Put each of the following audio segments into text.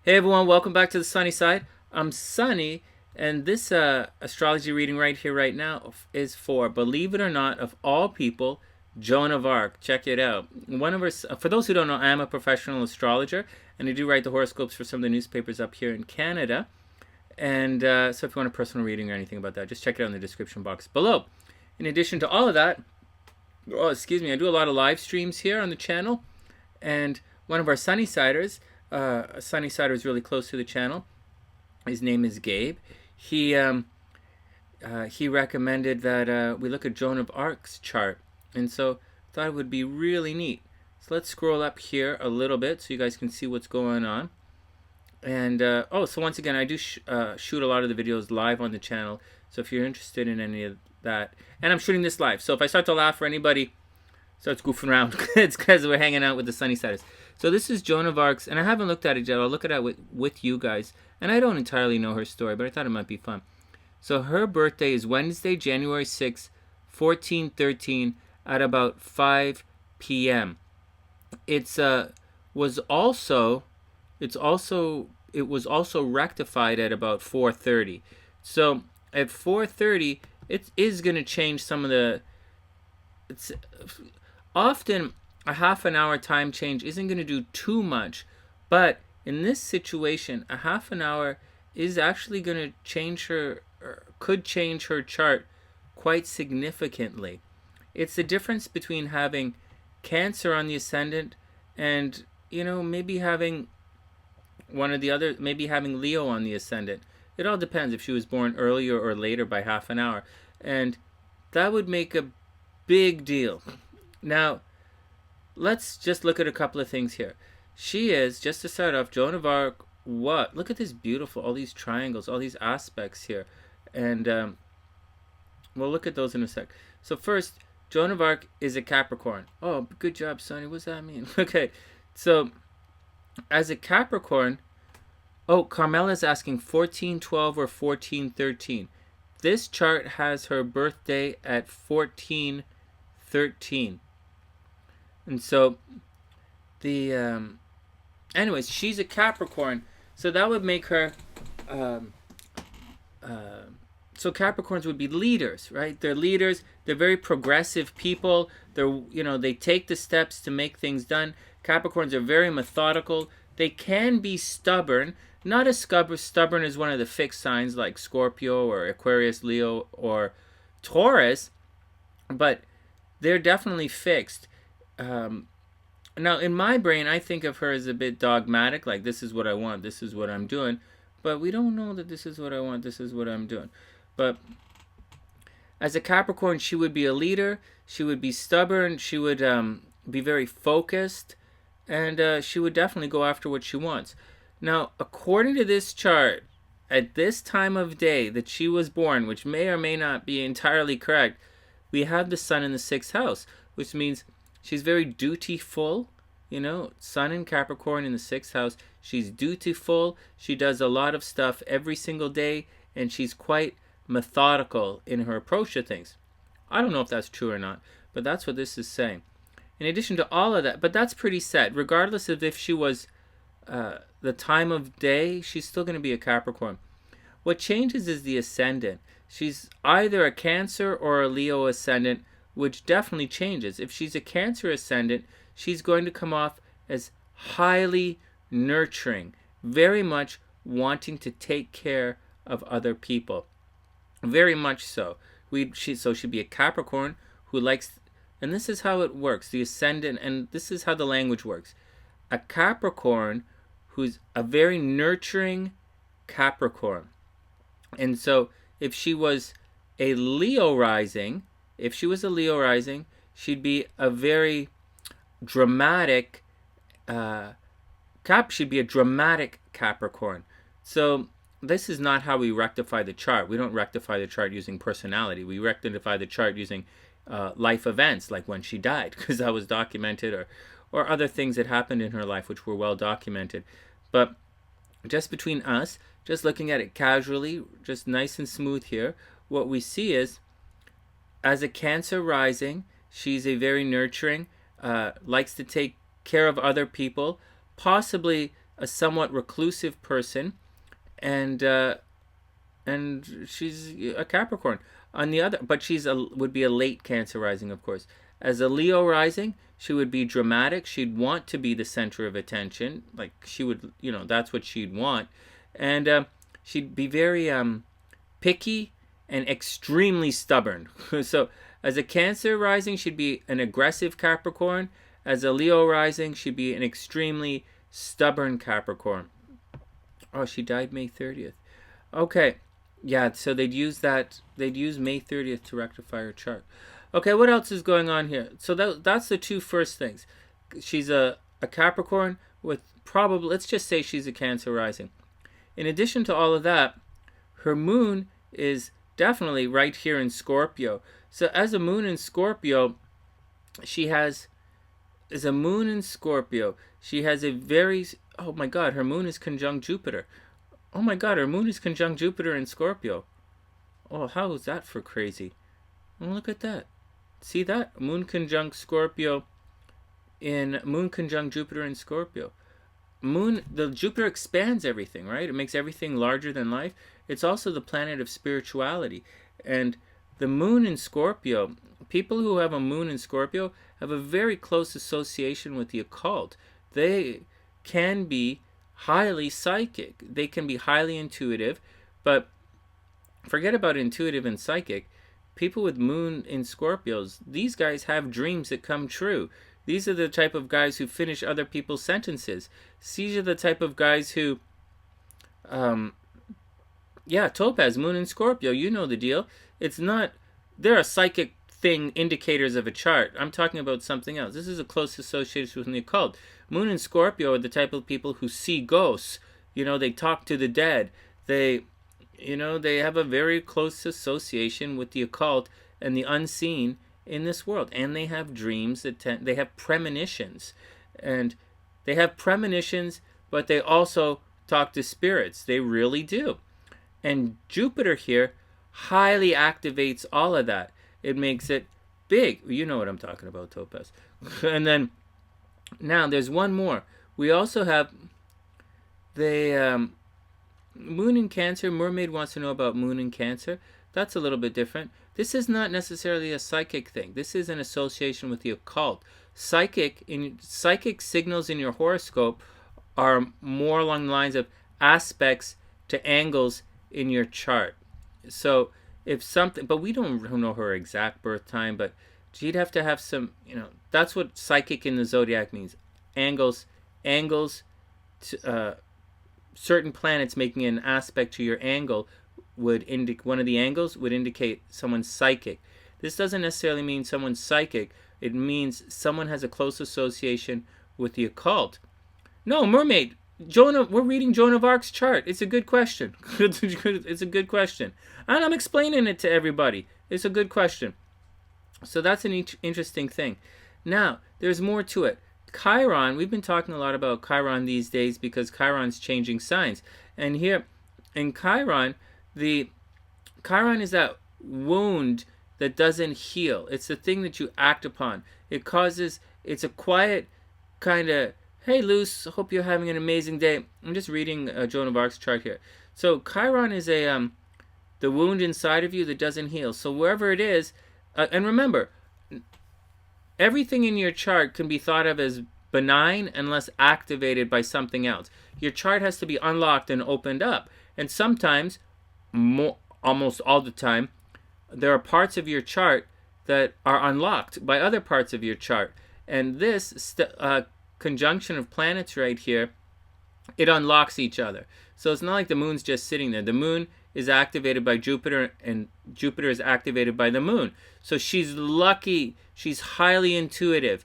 Hey everyone, welcome back to the Sunny Side. I'm Sunny, and this astrology reading right here, right now, is for, believe it or not, of all people, Joan of Arc. Check it out. One of her, for those who don't know, I'm a professional astrologer, and I do write the horoscopes for some of the newspapers up here in Canada. And so if you want a personal reading or anything about that, just check it out in the description box below. In addition to all of that, I do a lot of live streams here on the channel, and one of our SunnySiders, a SunnySider is really close to the channel. His name is Gabe. He recommended that we look at Joan of Arc's chart, and so I thought it would be really neat. So let's scroll up here a little bit so you guys can see what's going on. And so once again, I do shoot a lot of the videos live on the channel. So if you're interested in any of that, and I'm shooting this live. So if I start to laugh or anybody starts goofing around, it's because we're hanging out with the SunnySiders. So this is Joan of Arc's, and I haven't looked at it yet. I'll look at it with you guys. And I don't entirely know her story, but I thought it might be fun. So her birthday is Wednesday, January 6th, 1413 at about 5 p.m. It was also rectified at about 4:30. So at 4:30, it is going to change some of the. It's often a half an hour time change isn't going to do too much, but in this situation, a half an hour is actually going to change her, or could change her chart quite significantly. It's the difference between having Cancer on the ascendant and, maybe having one or the other, maybe having Leo on the ascendant. It all depends if she was born earlier or later by half an hour. And that would make a big deal. Now, let's just look at a couple of things here. She is, just to start off, Joan of Arc, what? Look at this beautiful, all these triangles, all these aspects here. And we'll look at those in a sec. So first, Joan of Arc is a Capricorn. Oh, good job, Sonny. What does that mean? Okay, so as a Capricorn, Carmela's asking 1412 or 1413. This chart has her birthday at 1413. And so anyways, she's a Capricorn, so that would make her so Capricorns would be leaders, right? They're leaders. They're very progressive people. They take the steps to make things done. Capricorns are very methodical. They can be stubborn, not as stubborn as one of the fixed signs like Scorpio or Aquarius, Leo, or Taurus, but they're definitely fixed. Now, in my brain, I think of her as a bit dogmatic, like this is what I want, this is what I'm doing, but we don't know that this is what I want, this is what I'm doing. But as a Capricorn, she would be a leader, she would be stubborn, she would be very focused, and she would definitely go after what she wants. Now, according to this chart, at this time of day that she was born, which may or may not be entirely correct, we have the sun in the 6th house, which means she's very dutiful. Sun in Capricorn in the 6th house. She's dutiful. She does a lot of stuff every single day, and she's quite methodical in her approach to things. I don't know if that's true or not, but that's what this is saying. In addition to all of that, but that's pretty set. Regardless of if she was the time of day, she's still going to be a Capricorn. What changes is the ascendant. She's either a Cancer or a Leo ascendant, which definitely changes. If she's a Cancer ascendant, she's going to come off as highly nurturing, very much wanting to take care of other people. Very much so. So she'd be a Capricorn who likes, and this is how it works, the ascendant, and this is how the language works. A Capricorn who's a very nurturing Capricorn. And so if she was a Leo rising, she'd be a very dramatic she'd be a dramatic Capricorn. So this is not how we rectify the chart. We don't rectify the chart using personality. We rectify the chart using life events, like when she died, because that was documented, or other things that happened in her life which were well documented. But just between us, just looking at it casually, just nice and smooth here, what we see is, as a Cancer rising, she's a very nurturing, likes to take care of other people, possibly a somewhat reclusive person, and she's a Capricorn. On the other, but would be a late Cancer rising, of course. As a Leo rising, she would be dramatic. She'd want to be the center of attention. Like she would, that's what she'd want, and she'd be very picky and extremely stubborn. So, as a Cancer rising, she'd be an aggressive Capricorn. As a Leo rising, she'd be an extremely stubborn Capricorn. Oh, she died May 30th. Okay. Yeah, so they'd use May 30th to rectify her chart. Okay, what else is going on here? So that's the two first things. She's a Capricorn with probably, let's just say she's a Cancer rising. In addition to all of that, her moon is definitely right here in Scorpio. So as a moon in Scorpio, she has a very, oh my God, her moon is conjunct Jupiter. Oh my God, her moon is conjunct Jupiter in Scorpio. Oh, how is that for crazy? Oh, look at that. See that? Moon conjunct Jupiter in Scorpio. The Jupiter expands everything, right? It makes everything larger than life. It's also the planet of spirituality. And the moon in Scorpio, people who have a moon in Scorpio have a very close association with the occult. They can be highly psychic. They can be highly intuitive, but forget about intuitive and psychic. People with moon in Scorpios, these guys have dreams that come true. These are the type of guys who finish other people's sentences. These are the type of guys who, Topaz, moon in Scorpio, you know the deal. It's not, they're a psychic thing, indicators of a chart. I'm talking about something else. This is a close association with the occult. Moon in Scorpio are the type of people who see ghosts. They talk to the dead. They have a very close association with the occult and the unseen in this world. And they have dreams they have premonitions. And they have premonitions, but they also talk to spirits. They really do. And Jupiter here highly activates all of that. It makes it big. You know what I'm talking about, Topaz. And then, now there's one more. We also have the moon in Cancer. Mermaid wants to know about moon in Cancer. That's a little bit different. This is not necessarily a psychic thing. This is an association with the occult. Psychic signals in your horoscope are more along the lines of aspects to angles in your chart. So if something, but we don't know her exact birth time, but she'd have to have some, that's what psychic in the zodiac means. Angles, certain planets making an aspect to your angle would indicate, one of the angles would indicate someone's psychic. This doesn't necessarily mean someone's psychic. It means someone has a close association with the occult. No, Mermaid, we're reading Joan of Arc's chart. It's a good question. It's a good question. And I'm explaining it to everybody. It's a good question. So that's an interesting thing. Now, there's more to it. Chiron, we've been talking a lot about Chiron these days because Chiron's changing signs. And here, in Chiron, Chiron is that wound that doesn't heal. It's the thing that you act upon. It's a quiet kind of, hey, Luce, hope you're having an amazing day. I'm just reading Joan of Arc's chart here. So Chiron is the wound inside of you that doesn't heal. So wherever it is, and remember, everything in your chart can be thought of as benign unless activated by something else. Your chart has to be unlocked and opened up. And sometimes, almost all the time, there are parts of your chart that are unlocked by other parts of your chart. And this conjunction of planets right here, it unlocks each other. So it's not like the moon's just sitting there. The moon is activated by Jupiter, and Jupiter is activated by the moon. So she's lucky. She's highly intuitive.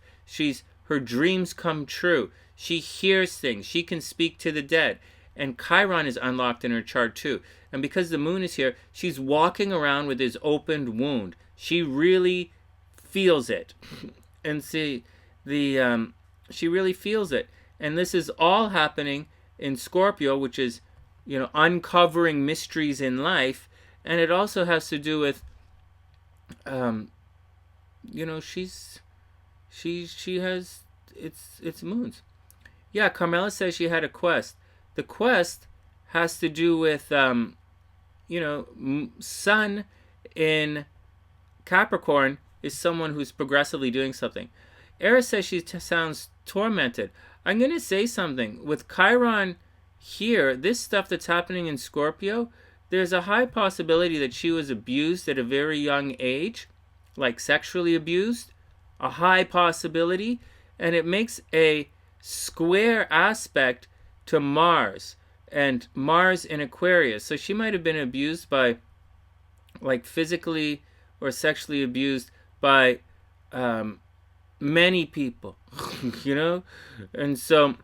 Her dreams come true. She hears things. She can speak to the dead. And Chiron is unlocked in her chart too. And because the moon is here, she's walking around with this opened wound. She really feels it. And see, she really feels it. And this is all happening in Scorpio, which is, uncovering mysteries in life. And it also has to do with, she has its moons. Yeah, Carmela says she had a quest. The quest has to do with, Sun in Capricorn is someone who's progressively doing something. Eris says she sounds tormented. I'm going to say something. With Chiron here, this stuff that's happening in Scorpio, there's a high possibility that she was abused at a very young age, like sexually abused. A high possibility. And it makes a square aspect to Mars. And Mars in Aquarius. So she might have been abused by, like, physically or sexually abused by many people, And so,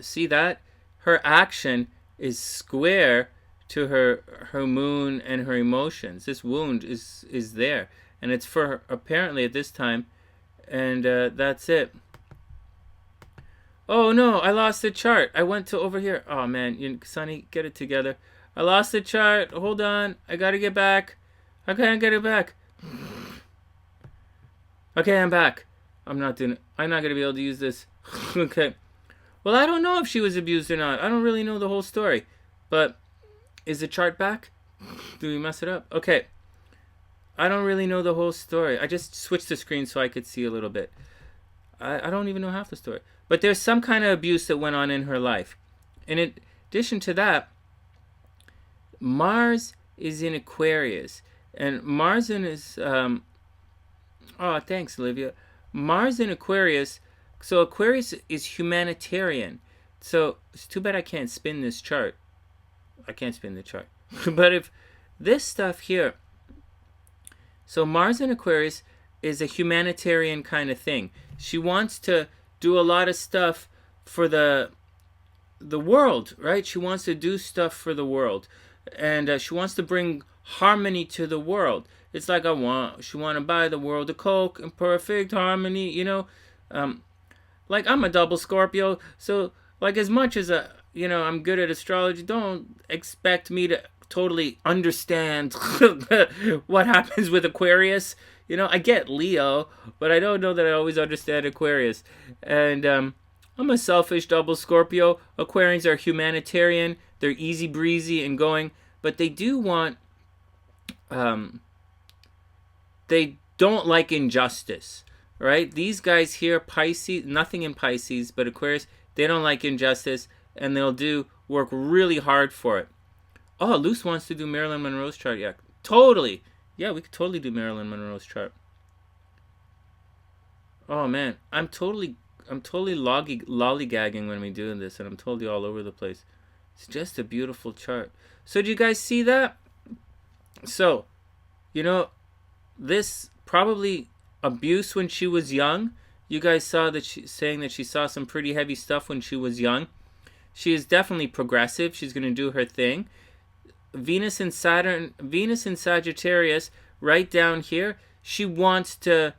see that? Her action is square to her moon and her emotions. This wound is there. And it's for her, apparently, at this time. And that's it. Oh no, I lost the chart. I went to over here. Oh man, Sunny, get it together. I lost the chart. Hold on. I gotta get back. I can't get it back. Okay, I'm back. I'm not going to be able to use this. Okay. Well, I don't know if she was abused or not. I don't really know the whole story. But is the chart back? Do we mess it up? Okay. I don't really know the whole story. I just switched the screen so I could see a little bit. I don't even know half the story. But there's some kind of abuse that went on in her life. In addition to that, Mars is in Aquarius. And Mars in his... oh, thanks, Olivia. Mars in Aquarius. So Aquarius is humanitarian. So it's too bad I can't spin this chart. I can't spin the chart. But if this stuff here... So Mars in Aquarius is a humanitarian kind of thing. She wants to do a lot of stuff for the world, right? She wants to do stuff for the world. And she wants to bring harmony to the world. It's like she want to buy the world a Coke in perfect harmony, like I'm a double Scorpio, so like as much as I'm good at astrology, don't expect me to totally understand what happens with Aquarius. I get Leo, but I don't know that I always understand Aquarius. And I'm a selfish double Scorpio. Aquarians are humanitarian. They're easy breezy and going, but they do want they don't like injustice, right? These guys here, Pisces, nothing in Pisces, but Aquarius, they don't like injustice, and they'll work really hard for it. Oh, Luce wants to do Marilyn Monroe's chart. Yeah, totally. Yeah, we could totally do Marilyn Monroe's chart. Oh man, I'm totally lollygagging when we do this, and I'm totally all over the place. It's just a beautiful chart. So do you guys see that? So, this probably abuse when she was young. You guys saw that saying that she saw some pretty heavy stuff when she was young. She is definitely progressive. She's going to do her thing. Venus and Sagittarius, right down here, she wants to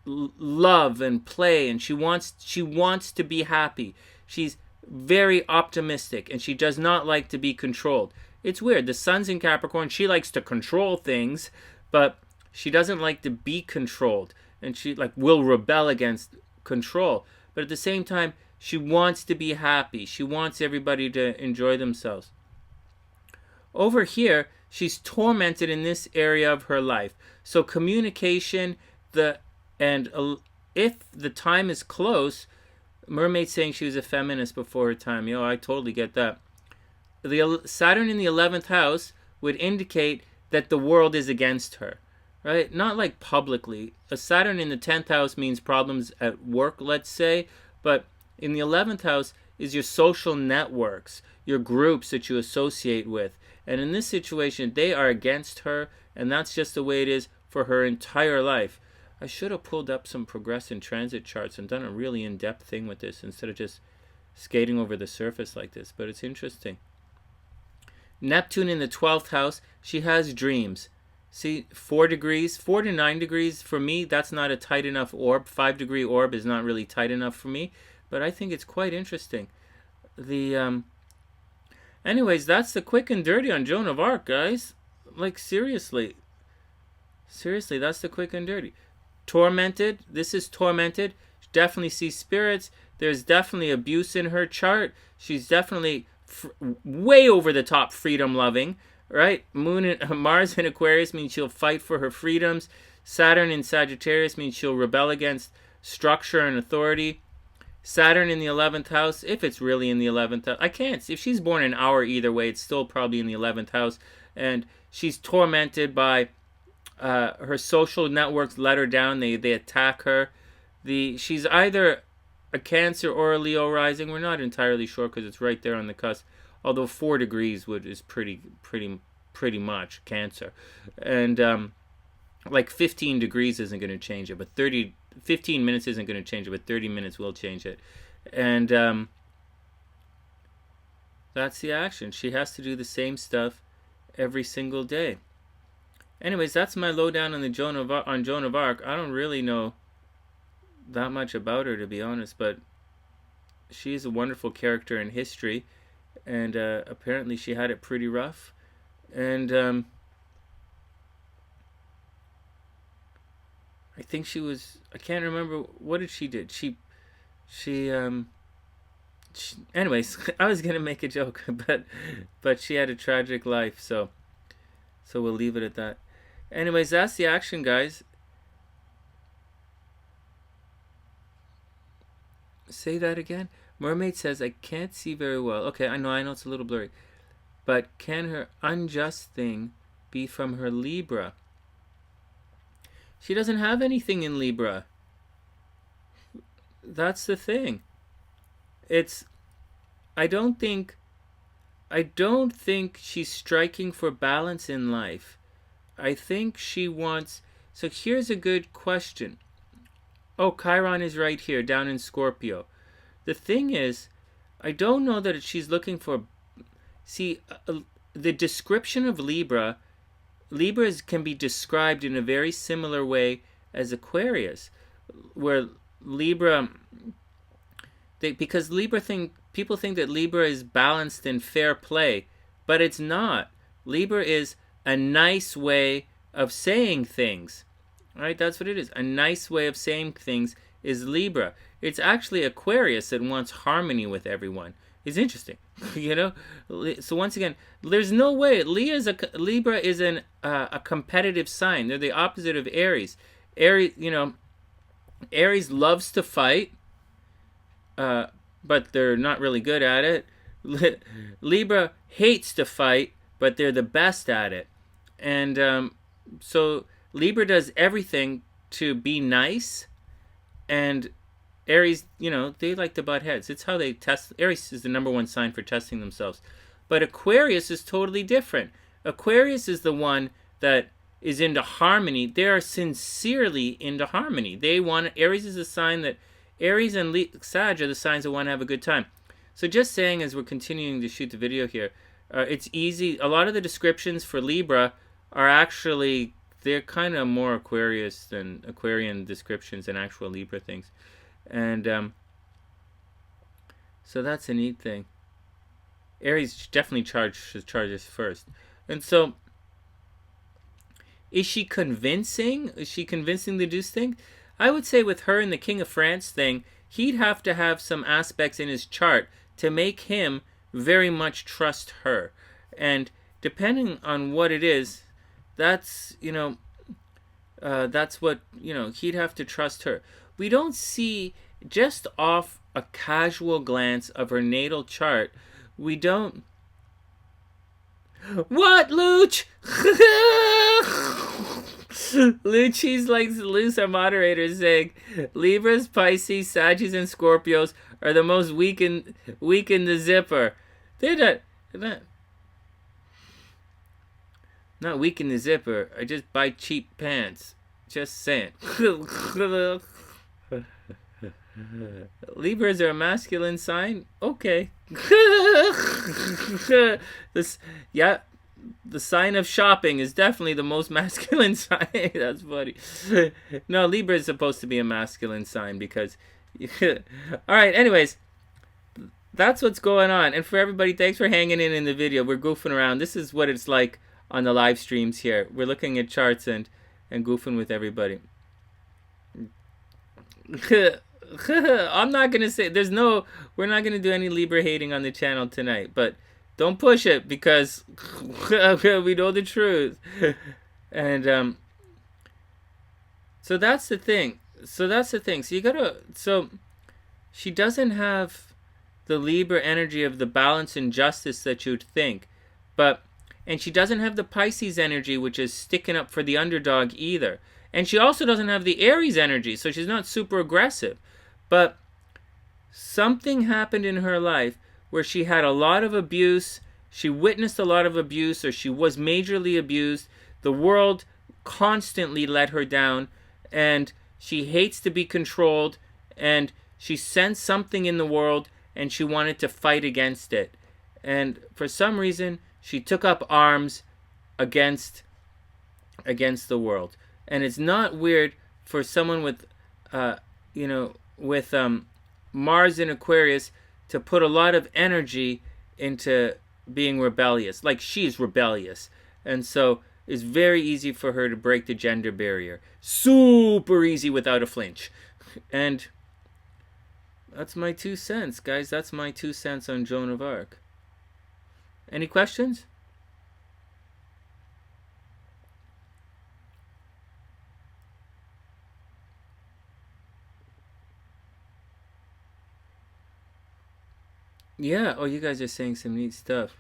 love and play, and she wants to be happy. She's very optimistic, and she does not like to be controlled. It's weird. The sun's in Capricorn. She likes to control things, but she doesn't like to be controlled. And she will rebel against control. But at the same time, she wants to be happy. She wants everybody to enjoy themselves. Over here, she's tormented in this area of her life. So communication, if the time is close, Mermaid saying she was a feminist before her time. I totally get that. The Saturn in the 11th house would indicate that the world is against her, right? Not like publicly. A Saturn in the 10th house means problems at work, let's say, but in the 11th house is your social networks, your groups that you associate with. And in this situation, they are against her, and that's just the way it is for her entire life. I should have pulled up some progress in transit charts and done a really in-depth thing with this instead of just skating over the surface like this, but it's interesting. Neptune in the 12th house, she has dreams. See, 4 to 9 degrees, for me, that's not a tight enough orb. 5-degree orb is not really tight enough for me, but I think it's quite interesting. Anyways, that's the quick and dirty on Joan of Arc, guys. Seriously, that's the quick and dirty. Tormented, this is tormented. definitely sees spirits. There's definitely abuse in her chart. She's definitely way over the top freedom loving, right? Mars in Aquarius means she'll fight for her freedoms. Saturn in Sagittarius means she'll rebel against structure and authority. Saturn in the 11th house, if it's really in the 11th house, I can't. If she's born an hour either way, it's still probably in the 11th house. And she's tormented by her social networks let her down. They attack her. She's either a Cancer or a Leo rising. We're not entirely sure because it's right there on the cusp. Although 4 degrees is pretty much Cancer. And like 15 degrees isn't going to change it, but 15 minutes isn't going to change it, but 30 minutes will change it. And that's the action. She has to do the same stuff every single day. Anyways, that's my lowdown on Joan of Arc. I don't really know that much about her, to be honest, but she's a wonderful character in history, and apparently she had it pretty rough. And I think I can't remember, what did she did? Anyways, I was gonna make a joke, but she had a tragic life, so we'll leave it at that. Anyways, that's the action, guys. Say that again. Mermaid says, I can't see very well. Okay, I know it's a little blurry. But can her unjust thing be from her Libra? She doesn't have anything in Libra. That's the thing. I don't think she's striking for balance in life. I think she wants... So here's a good question. Oh, Chiron is right here, down in Scorpio. The thing is, I don't know that she's looking for... See, the description of Libra can be described in a very similar way as Aquarius, where Libra... because people think that Libra is balanced and fair play, but it's not. Libra is a nice way of saying things. Right? That's what it is. A nice way of saying things is Libra. It's actually Aquarius that wants harmony with everyone. It's interesting. So once again, there's no way. Libra is a competitive sign. They're the opposite of Aries. Aries loves to fight, but they're not really good at it. Libra hates to fight, but they're the best at it. And so Libra does everything to be nice, and Aries, they like to butt heads. It's how they test. Aries is the #1 sign for testing themselves. But Aquarius is totally different. Aquarius is the one that is into harmony. They are sincerely into harmony. Aries is a sign that Aries and Sag are the signs that want to have a good time. So just saying, as we're continuing to shoot the video here, it's easy. A lot of the descriptions for Libra are actually, they're kind of more Aquarian descriptions than actual Libra things. And so that's a neat thing. Aries definitely charges first. And so, is she convincing? Is she convincing to do this thing? I would say with her and the King of France thing, he'd have to have some aspects in his chart to make him very much trust her. And depending on what it is, that's what, he'd have to trust her. We don't see, just off a casual glance of her natal chart, we don't... What, Luch? Luchi's like Luce, our moderator, is saying Libras, Pisces, Sagittarius, and Scorpios are the most weak in the zipper. They're not weak in the zipper. I just buy cheap pants. Just saying. Libras are a masculine sign? Okay. The sign of shopping is definitely the most masculine sign. That's funny. No, Libra is supposed to be a masculine sign because... Alright, anyways. That's what's going on. And for everybody, thanks for hanging in the video. We're goofing around. This is what it's like on the live streams here. We're looking at charts and goofing with everybody. I'm not gonna say we're not gonna do any Libra hating on the channel tonight, but don't push it because we know the truth. And so that's the thing. So you gotta. So she doesn't have the Libra energy of the balance and justice that you'd think, and she doesn't have the Pisces energy, which is sticking up for the underdog either. And she also doesn't have the Aries energy, so she's not super aggressive. But something happened in her life where she had a lot of abuse, she witnessed a lot of abuse, or she was majorly abused. The world constantly let her down, and she hates to be controlled, and she sensed something in the world, and she wanted to fight against it. And for some reason, she took up arms against the world. And it's not weird for someone with, with Mars in Aquarius to put a lot of energy into being rebellious. Like, she's rebellious. And so it's very easy for her to break the gender barrier. Super easy without a flinch. And that's my 2 cents, guys. That's my 2 cents on Joan of Arc. Any questions? Yeah. Oh, you guys are saying some neat stuff.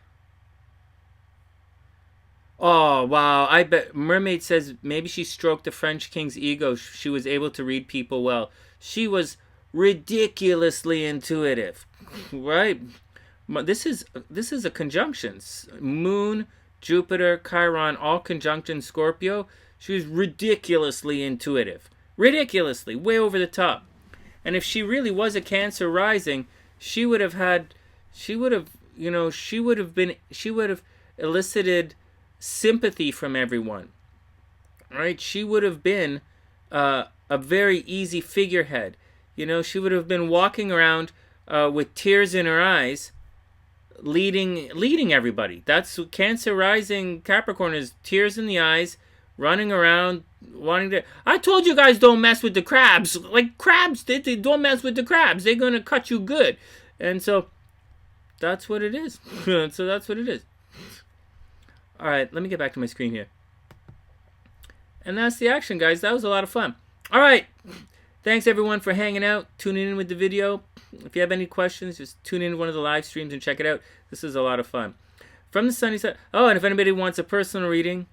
Oh, wow. I bet Mermaid says maybe she stroked the French king's ego. She was able to read people well. She was ridiculously intuitive, right? This is a conjunction. Moon, Jupiter, Chiron, all conjunction Scorpio. She was ridiculously intuitive. Ridiculously, way over the top. And if she really was a Cancer rising, she would have elicited sympathy from everyone, right? She would have been a very easy figurehead. She would have been walking around with tears in her eyes, leading everybody. That's Cancer rising Capricorn, is tears in the eyes, running around wanting to. I told you guys don't mess with the crabs. Like, crabs, they don't mess with the crabs. They're gonna cut you good. And so that's what it is. All right, let me get back to my screen here. And that's the action, guys. That was a lot of fun. All right. Thanks, everyone, for hanging out, tuning in with the video. If you have any questions, just tune in to one of the live streams and check it out. This is a lot of fun. From the sunny side. Oh, and if anybody wants a personal reading.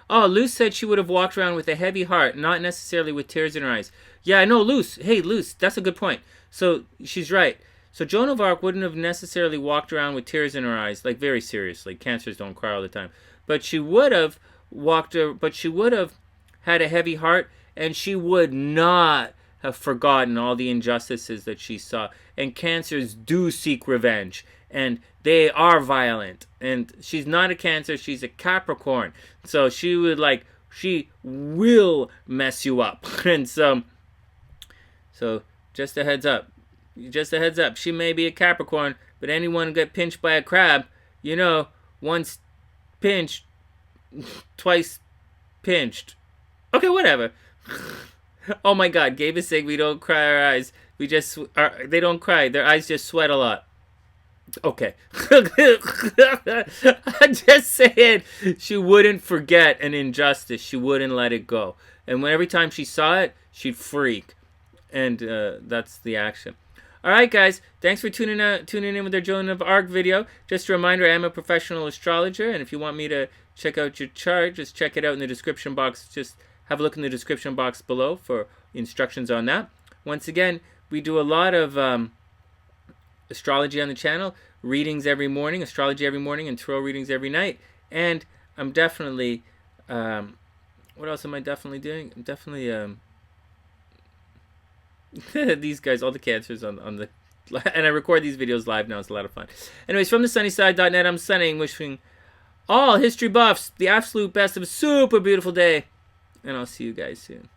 Oh, Luce said she would have walked around with a heavy heart, not necessarily with tears in her eyes. Yeah, I know, Luce. Hey, Luce, that's a good point. So she's right. So Joan of Arc wouldn't have necessarily walked around with tears in her eyes, like very seriously. Cancers don't cry all the time. But she would have had a heavy heart, and she would not have forgotten all the injustices that she saw. And Cancers do seek revenge, and they are violent. And she's not a Cancer, she's a Capricorn. So she will mess you up. And so just a heads up. She may be a Capricorn, but anyone get pinched by a crab, once pinched, twice pinched. Okay, whatever. Oh my God, Gabe is saying we don't cry our eyes. They don't cry. Their eyes just sweat a lot. Okay. I'm just saying, she wouldn't forget an injustice. She wouldn't let it go. And every time she saw it, she'd freak. And that's the action. All right, guys. Thanks for tuning in with our Joan of Arc video. Just a reminder, I am a professional astrologer, and if you want me to check out your chart, just check it out in the description box. Just have a look in the description box below for instructions on that. Once again, we do a lot of astrology on the channel, readings every morning, astrology every morning, and tarot readings every night. And I'm definitely, what else am I definitely doing? I'm definitely, these guys, all the Cancers on the, and I record these videos live now. It's a lot of fun. Anyways, from TheSunnySide.net, I'm Sunny, wishing all history buffs the absolute best of a super beautiful day. And I'll see you guys soon.